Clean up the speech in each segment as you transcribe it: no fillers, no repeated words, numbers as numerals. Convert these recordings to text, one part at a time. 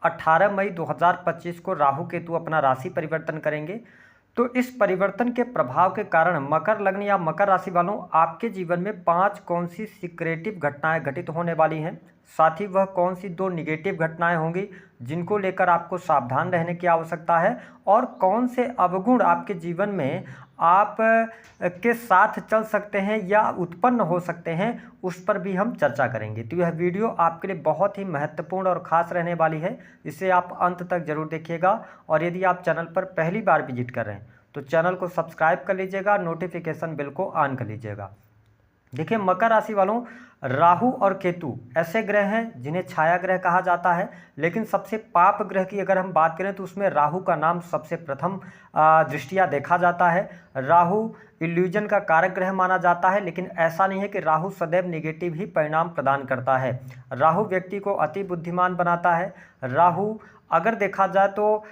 18 मई 2025 को राहु केतु अपना राशि परिवर्तन करेंगे। तो इस परिवर्तन के प्रभाव के कारण मकर लग्न या मकर राशि वालों आपके जीवन में 5 कौन सी सीक्रेटिव घटनाएं घटित होने वाली हैं, साथ ही वह कौन सी 2 निगेटिव घटनाएं होंगी जिनको लेकर आपको सावधान रहने की आवश्यकता है, और कौन से अवगुण आपके जीवन में आप के साथ चल सकते हैं या उत्पन्न हो सकते हैं, उस पर भी हम चर्चा करेंगे। तो यह वीडियो आपके लिए बहुत ही महत्वपूर्ण और ख़ास रहने वाली है, इसे आप अंत तक जरूर देखिएगा। और यदि आप चैनल पर पहली बार विजिट कर रहे हैं तो चैनल को सब्सक्राइब कर लीजिएगा, नोटिफिकेशन बिल को ऑन कर लीजिएगा। देखिए मकर राशि वालों, राहु और केतु ऐसे ग्रह हैं जिन्हें छाया ग्रह कहा जाता है, लेकिन सबसे पाप ग्रह की अगर हम बात करें तो उसमें राहु का नाम सबसे प्रथम दृष्टिया देखा जाता है। राहु इल्यूजन का कारक ग्रह माना जाता है, लेकिन ऐसा नहीं है कि राहु सदैव नेगेटिव ही परिणाम प्रदान करता है। राहु व्यक्ति को अति बुद्धिमान बनाता है। राहु अगर देखा जाए तो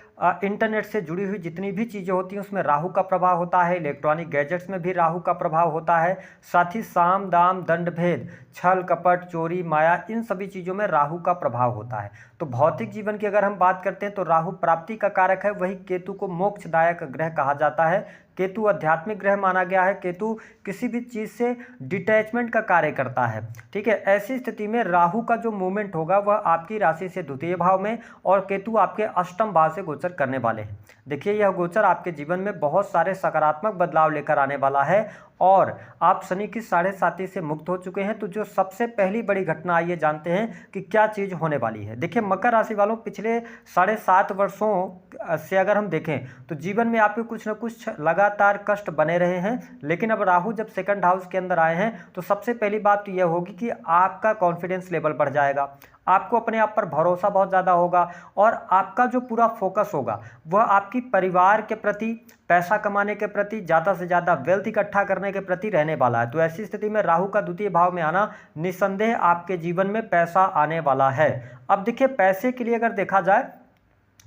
इंटरनेट से जुड़ी हुई जितनी भी चीज़ें होती हैं उसमें राहु का प्रभाव होता है। इलेक्ट्रॉनिक गैजेट्स में भी राहु का प्रभाव होता है। साथ ही साम दाम दंड भेद, छल कपट चोरी माया, इन सभी चीज़ों में राहु का प्रभाव होता है। तो भौतिक जीवन की अगर हम बात करते हैं तो राहु प्राप्ति का कारक है, वही केतु को मोक्षदायक ग्रह कहा जाता है। केतु आध्यात्मिक ग्रह माना गया है। केतु किसी भी चीज़ से डिटैचमेंट का कार्य करता है। ठीक है, ऐसी स्थिति में राहु का जो मूवमेंट होगा वह आपकी राशि से द्वितीय भाव में, और केतु आपके अष्टम भाव से गोचर करने वाले हैं। देखिए यह गोचर आपके जीवन में बहुत सारे सकारात्मक बदलाव लेकर आने वाला है, और आप शनि की 7.5 से मुक्त हो चुके हैं। तो जो सबसे पहली बड़ी घटना, आइए जानते हैं कि क्या चीज़ होने वाली है। देखिए मकर राशि वालों, पिछले 7.5 वर्षों से अगर हम देखें तो जीवन में आपके कुछ न कुछ लगातार कष्ट बने रहे हैं, लेकिन अब राहु जब सेकंड हाउस के अंदर आए हैं तो सबसे पहली बात तो यह होगी कि आपका कॉन्फिडेंस लेवल बढ़ जाएगा, आपको अपने आप पर भरोसा बहुत ज़्यादा होगा, और आपका जो पूरा फोकस होगा वह आपकी परिवार के प्रति, पैसा कमाने के प्रति, ज़्यादा से ज़्यादा वेल्थ इकट्ठा करने के प्रति रहने वाला है। तो ऐसी स्थिति में राहु का द्वितीय भाव में आना निस्संदेह आपके जीवन में पैसा आने वाला है। अब देखिए पैसे के लिए अगर देखा जाए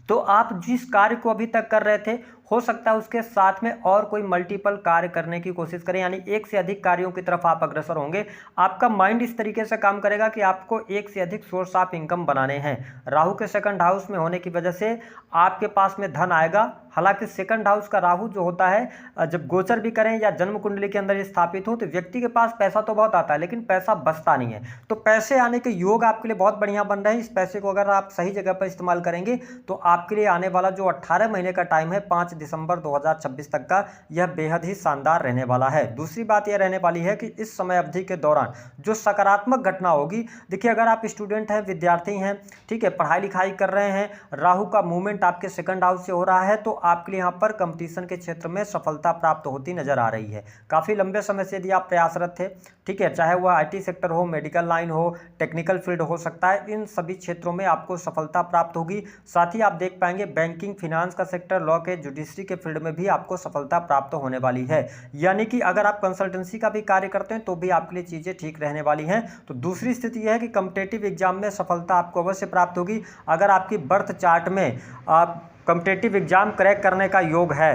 तो आप जिस कार्य को अभी तक कर रहे थे, हो सकता है उसके साथ में और कोई मल्टीपल कार्य करने की कोशिश करें, यानी एक से अधिक कार्यों की तरफ आप अग्रसर होंगे। आपका माइंड इस तरीके से काम करेगा कि आपको एक से अधिक सोर्स ऑफ इनकम बनाने हैं। राहु के सेकंड हाउस में होने की वजह से आपके पास में धन आएगा। हालांकि सेकंड हाउस का राहु जो होता है जब गोचर भी करें या जन्म कुंडली के अंदर स्थापित हो तो व्यक्ति के पास पैसा तो बहुत आता है, लेकिन पैसा बचता नहीं है। तो पैसे आने के योग आपके लिए बहुत बढ़िया बन रहे हैं। इस पैसे को अगर आप सही जगह पर इस्तेमाल करेंगे तो आपके लिए आने वाला जो 18 महीने का टाइम है 5 दिसंबर 2026 तक का, यह बेहद ही शानदार रहने वाला है। दूसरी बात यह रहने वाली है कि इस समय अवधि के दौरान जो सकारात्मक घटना होगी, देखिए अगर आप स्टूडेंट हैं, विद्यार्थी हैं, ठीक है, पढ़ाई लिखाई कर रहे हैं, राहु का मूवमेंट आपके सेकंड हाउस से हो रहा है, तो आपके लिए यहाँ पर कंपटीशन के क्षेत्र में सफलता प्राप्त होती नजर आ रही है। काफ़ी लंबे समय से यदि आप प्रयासरत थे, ठीक है, चाहे वह IT सेक्टर हो, मेडिकल लाइन हो, टेक्निकल फील्ड हो सकता है, इन सभी क्षेत्रों में आपको सफलता प्राप्त होगी। साथ ही आप देख पाएंगे बैंकिंग, फिनांस का सेक्टर, लॉ के, जुडिशरी के फील्ड में भी आपको सफलता प्राप्त होने वाली है। यानी कि अगर आप कंसल्टेंसी का भी कार्य करते हैं तो भी आपके लिए चीज़ें ठीक रहने वाली हैं। तो दूसरी स्थिति यह है कि कॉम्पिटिटिव एग्जाम में सफलता आपको अवश्य प्राप्त होगी। अगर आपकी बर्थ चार्ट में कॉम्पिटिटिव एग्जाम क्रैक करने का योग है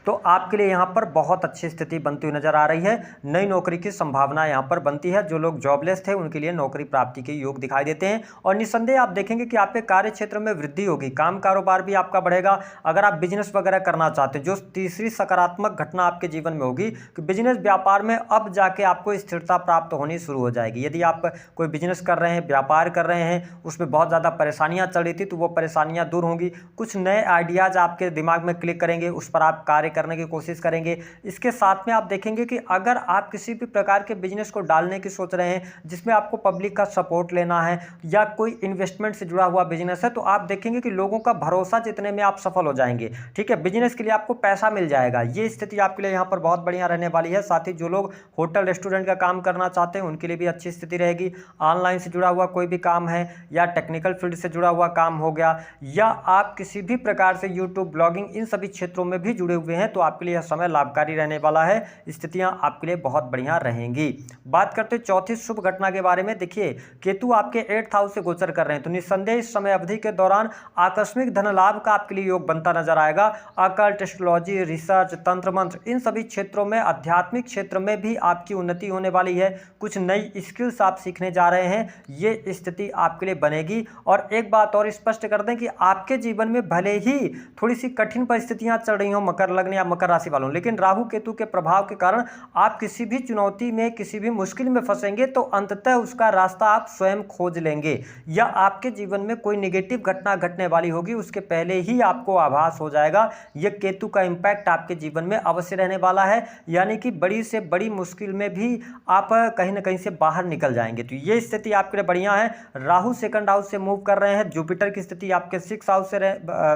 तो आपके लिए यहाँ पर बहुत अच्छी स्थिति बनती हुई नजर आ रही है। नई नौकरी की संभावना यहाँ पर बनती है। जो लोग जॉबलेस थे उनके लिए नौकरी प्राप्ति के योग दिखाई देते हैं, और निस्संदेह आप देखेंगे कि आपके कार्य क्षेत्र में वृद्धि होगी, काम कारोबार भी आपका बढ़ेगा। अगर आप बिजनेस वगैरह करना चाहते हैं, जो तीसरी सकारात्मक घटना आपके जीवन में होगी कि बिजनेस व्यापार में अब जाके आपको स्थिरता प्राप्त होनी शुरू हो जाएगी। यदि आप कोई बिजनेस कर रहे हैं, व्यापार कर रहे हैं, उसमें बहुत ज़्यादा परेशानियाँ चल रही थी तो वो परेशानियाँ दूर होंगी। कुछ नए आइडियाज़ आपके दिमाग में क्लिक करेंगे, उस पर आप कार्य करने की कोशिश करेंगे। इसके साथ में आप देखेंगे कि अगर आप किसी भी प्रकार के बिजनेस को डालने की सोच रहे हैं जिसमें आपको पब्लिक का सपोर्ट लेना है या कोई इन्वेस्टमेंट से जुड़ा हुआ बिजनेस है, तो आप देखेंगे कि लोगों का भरोसा जितने में आप सफल हो जाएंगे। ठीक है, बिजनेस के लिए आपको पैसा मिल जाएगा। ये स्थिति आपके लिए यहाँ पर बहुत बढ़िया रहने वाली है। साथ ही जो लोग होटल रेस्टोरेंट का काम करना चाहते हैं उनके लिए भी अच्छी स्थिति रहेगी। ऑनलाइन से जुड़ा हुआ कोई भी काम है या टेक्निकल फील्ड से जुड़ा हुआ काम हो गया, या आप किसी भी प्रकार से यूट्यूब, ब्लॉगिंग, इन सभी क्षेत्रों में भी जुड़े हुए हैं हैं तो आपके लिए यह समय लाभकारी रहने वाला है। स्थितियां आपके लिए बहुत बढ़िया रहेंगी। बात करते हैं चौथी शुभ घटना के बारे में। देखिए, केतु आपके 8th हाउस से गोचर कर रहे हैं, तो निस्संदेह इस समय अवधि के दौरान आकस्मिक धन लाभ का आपके लिए योग बनता नजर आएगा। अकल्ट, एस्ट्रोलॉजी, रिसर्च, तंत्र मंत्र, इन सभी क्षेत्रों में, आध्यात्मिक क्षेत्र में भी आपकी उन्नति होने वाली है। कुछ नई स्किल्स आप सीखने जा रहे हैं, ये स्थिति आपके लिए बनेगी। और एक बात और स्पष्ट कर दें कि आपके जीवन में भले ही थोड़ी सी कठिन परिस्थितियां चल रही हो मकर लग्न या मकर राशि वालों, लेकिन राहु केतु के प्रभाव के कारण आप किसी भी चुनौती में, किसी भी मुश्किल में फंसेंगे तो अंततः उसका रास्ता आप स्वयं खोज लेंगे, या आपके जीवन में कोई नेगेटिव घटना घटने वाली होगी उसके पहले ही आपको आभास हो जाएगा। यह केतु का इंपैक्ट आपके जीवन में अवश्य रहने वाला है, यानी कि बड़ी से बड़ी मुश्किल में भी आप कहीं ना कहीं से बाहर निकल जाएंगे। तो ये स्थिति आपके लिए बढ़िया है। राहु 2nd हाउस से मूव कर रहे हैं, जुपिटर की स्थिति आपके 6th हाउस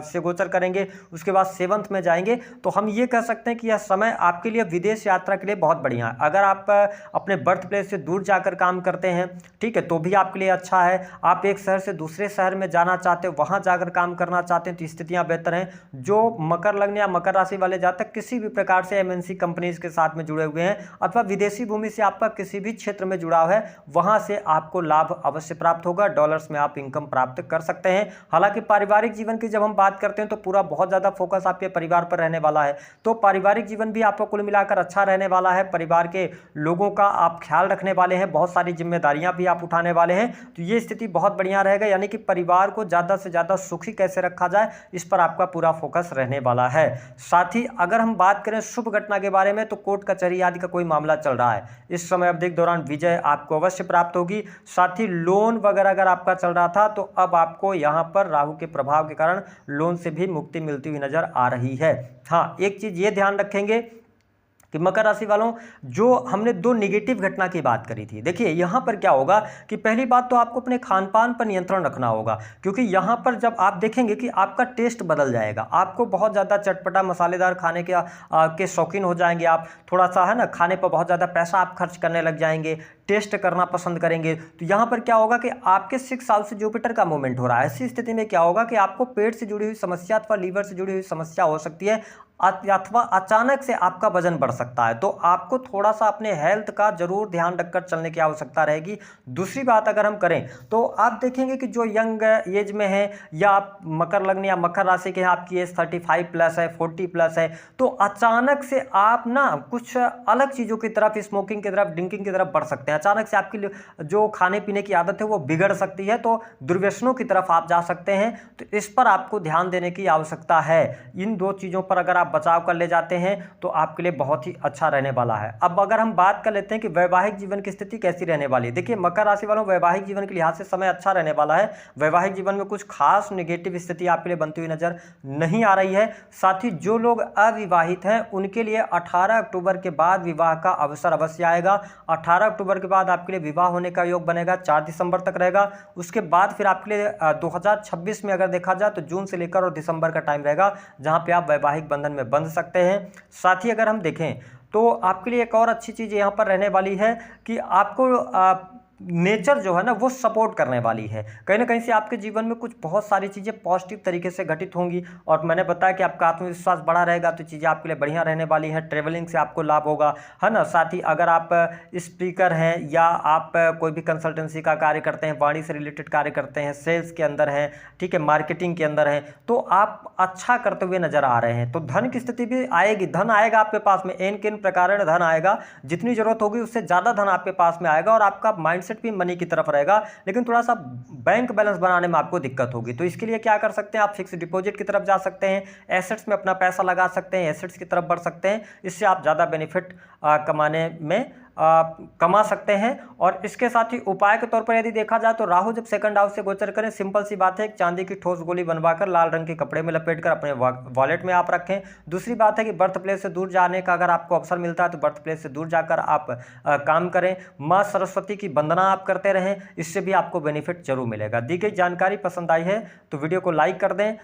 से गोचर करेंगे, उसके बाद 7th में जाएंगे। तो हम ये कह सकते हैं कि यह समय आपके लिए विदेश यात्रा के लिए बहुत बढ़िया है। अगर आप अपने बर्थ प्लेस से दूर जाकर काम करते हैं, ठीक है, तो भी आपके लिए अच्छा है। आप एक शहर से दूसरे शहर में जाना चाहते हो, वहां जाकर काम करना चाहते हैं, तो स्थितियां बेहतर हैं। जो मकर लग्न या मकर राशि वाले जातक किसी भी प्रकार से एमएनसी कंपनीज के साथ में जुड़े हुए हैं अथवा विदेशी भूमि से आपका किसी भी क्षेत्र में जुड़ाव है, वहां से आपको लाभ अवश्य प्राप्त होगा। डॉलर्स में आप इनकम प्राप्त कर सकते हैं। हालांकि पारिवारिक जीवन की जब हम बात करते हैं तो पूरा बहुत ज्यादा फोकस आपके परिवार पर रहने वाला है, तो पारिवारिक जीवन भी आपको कुल मिलाकर अच्छा रहने वाला है। परिवार के लोगों का आप ख्याल रखने वाले हैं, बहुत सारी जिम्मेदारियां भी आप उठाने वाले हैं, तो ये स्थिति बहुत बढ़िया रहेगा। यानी कि परिवार को ज्यादा से ज्यादा सुखी कैसे रखा जाए, इस पर आपका पूरा फोकस रहने वाला है। साथ ही अगर हम बात करें शुभ घटना के बारे में, तो कोर्ट कचहरी आदि का कोई मामला चल रहा है, इस समय अवधि के दौरान विजय आपको अवश्य प्राप्त होगी। साथ ही लोन वगैरह अगर आपका चल रहा था तो अब आपको यहां पर राहु के प्रभाव के कारण लोन से भी मुक्ति मिलती हुई नजर आ रही है। हाँ, एक चीज ये ध्यान रखेंगे कि मकर राशि वालों, जो हमने 2 नेगेटिव घटना की बात करी थी, देखिए यहां पर क्या होगा कि पहली बात तो आपको अपने खान पान पर नियंत्रण रखना होगा, क्योंकि यहां पर जब आप देखेंगे कि आपका टेस्ट बदल जाएगा, आपको बहुत ज़्यादा चटपटा मसालेदार खाने के शौकीन हो जाएंगे। आप थोड़ा सा है ना, खाने पर बहुत ज़्यादा पैसा आप खर्च करने लग जाएंगे, टेस्ट करना पसंद करेंगे। तो यहाँ पर क्या होगा कि आपके 6th हाउस से जुपिटर का मूवमेंट हो रहा है। ऐसी स्थिति में क्या होगा कि आपको पेट से जुड़ी हुई समस्या अथवा लीवर से जुड़ी हुई समस्या हो सकती है, अथवा अचानक से आपका वजन बढ़ सकता है। तो आपको थोड़ा सा अपने हेल्थ का जरूर ध्यान रखकर चलने की आवश्यकता रहेगी। दूसरी बात अगर हम करें तो आप देखेंगे कि जो यंग एज में है, या आप मकर लग्न या मकर राशि के हैं, आपकी एज 35+ है, 40+ है, तो अचानक से आप ना कुछ अलग चीज़ों की तरफ, स्मोकिंग की तरफ, ड्रिंकिंग की तरफ बढ़ सकते हैं। अचानक से आपकी जो खाने पीने की आदत है वो बिगड़ सकती है, तो दुर्व्यसनों की तरफ आप जा सकते हैं। तो इस पर आपको ध्यान देने की आवश्यकता है। इन 2 चीज़ों पर अगर आप बचाव कर ले जाते हैं तो आपके लिए बहुत ही अच्छा रहने वाला है। अब अगर हम बात कर लेते हैं कि वैवाहिक जीवन की स्थिति कैसी रहने वाली है, देखिए मकर राशि वालों, वैवाहिक जीवन के लिहाज से समय अच्छा रहने वाला है। वैवाहिक जीवन में कुछ खास नेगेटिव स्थिति आपके लिए बनती हुई नजर नहीं आ रही है। साथ ही जो लोग अविवाहित हैं उनके लिए 18 अक्टूबर के बाद विवाह का अवसर अवश्य आएगा। 18 अक्टूबर के बाद आपके लिए विवाह होने का योग बनेगा, 4 दिसंबर तक रहेगा। उसके बाद फिर आपके लिए 2026 में अगर देखा जाए तो जून से लेकर और दिसंबर का टाइम रहेगा, जहां पे आप वैवाहिक बंधन में बंध सकते हैं। साथ ही अगर हम देखें तो आपके लिए एक और अच्छी चीज़ यहाँ पर रहने वाली है कि आपको नेचर जो है ना वो सपोर्ट करने वाली है। कहीं ना कहीं से आपके जीवन में कुछ बहुत सारी चीज़ें पॉजिटिव तरीके से घटित होंगी, और मैंने बताया कि आपका आत्मविश्वास बढ़ा रहेगा, तो चीज़ें आपके लिए बढ़िया रहने वाली है। ट्रेवलिंग से आपको लाभ होगा, है ना। साथ ही अगर आप स्पीकर हैं या आप कोई भी कंसल्टेंसी का कार्य करते हैं, वाणी से रिलेटेड कार्य करते हैं, सेल्स के अंदर हैं, ठीक है, मार्केटिंग के अंदर हैं, तो आप अच्छा करते हुए नजर आ रहे हैं। तो धन की स्थिति भी आएगी, धन आएगा आपके पास में, एन किन प्रकार धन आएगा, जितनी जरूरत होगी उससे ज़्यादा धन आपके पास में आएगा, और आपका माइंड भी मनी की तरफ रहेगा। लेकिन थोड़ा सा बैंक बैलेंस बनाने में आपको दिक्कत होगी। तो इसके लिए क्या कर सकते हैं, आप फिक्स डिपॉजिट की तरफ जा सकते हैं, एसेट्स में अपना पैसा लगा सकते हैं, एसेट्स की तरफ बढ़ सकते हैं। इससे आप ज़्यादा बेनिफिट कमाने में कमा सकते हैं। और इसके साथ ही उपाय के तौर पर यदि देखा जाए तो राहु जब 2nd हाउस से गोचर करें, सिंपल सी बात है, एक चांदी की ठोस गोली बनवाकर लाल रंग के कपड़े में लपेटकर अपने वॉलेट में आप रखें। दूसरी बात है कि बर्थ प्लेस से दूर जाने का अगर आपको अवसर मिलता है तो बर्थ प्लेस से दूर जाकर आप काम करें। माँ सरस्वती की वंदना आप करते रहें, इससे भी आपको बेनिफिट जरूर मिलेगा। दी गई जानकारी पसंद आई है तो वीडियो को लाइक कर दें,